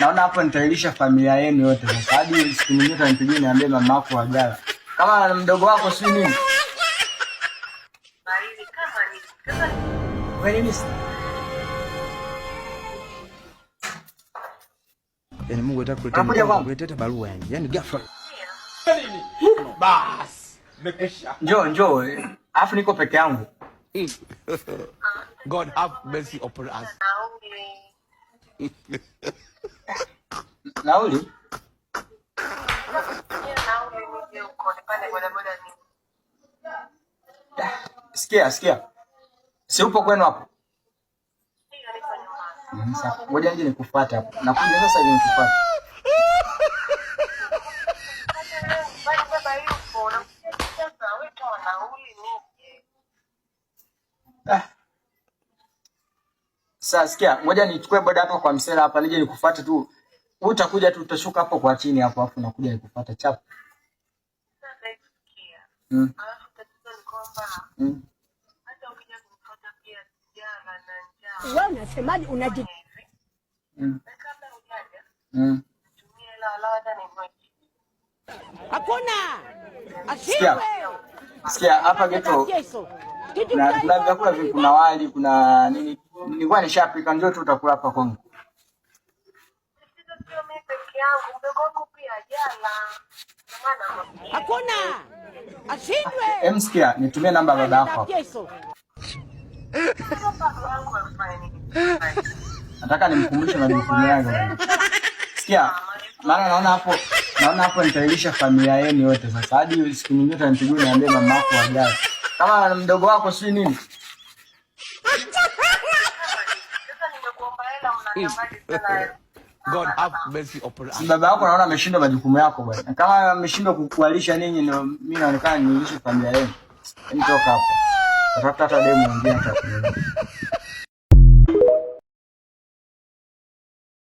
naona hapo nitailisha familia yenu yote sasa. Hadi siku nyingine utanipigia niambie mama yako wajala. Kama mdogo wako si nini? Baridi kama ni. Sasa Wewe nini? Yaani Mungu atakuletea barua yani. Yaani ghafla. Nini? Bas. Nimekwisha. Njoo. Alafu niko peke yangu. God have mercy upon us. Nauli? Sikia. Si upo kwenu hapo? Sasa ngoja nje nikufuate hapo. Nakuja sasa hivi nikufuate. Sasa sikia, ngoja nichukue boda hapa kwa msela hapa nije nikufuate tu. Utakuja tu utashuka hapo kwa chini hapo afu nakuja nikufuate chap. Sasa sikia. Alafu tatizo ni kwamba hata ukija kunifuata pia jana na njaa. Wewe unasemaje unaji Kabla hujaja. Tumie la hata ni moja. Hakuna. Sikia hapa geto. Kuna vyakula vingi, kuna wali, kuna nini? Nilikuwa nishapika, njoo tu utakula hapa kwangu. Sio mimi peke yangu, mdogo wangu pia jana. Maana hakuna. Ashindwe. Sikia, nitumie namba ya baba yako. Nataka nimkumbushe majukumu yangu. Sikia, maana naona hapo nitailisha familia yenu yote sasa. Hadi siku nyingine utanipigia niambie mama yako wajala. Kama mdogo wako si nini? God have mercy upon us. Baba yako naona ameshindwa majukumu yako bwana. Kama ameshindwa kukualisha ninyi ndio mimi naonekana nilishe familia yenu. Nitoka hapo. Tafuta hata demu mwingine atakuja.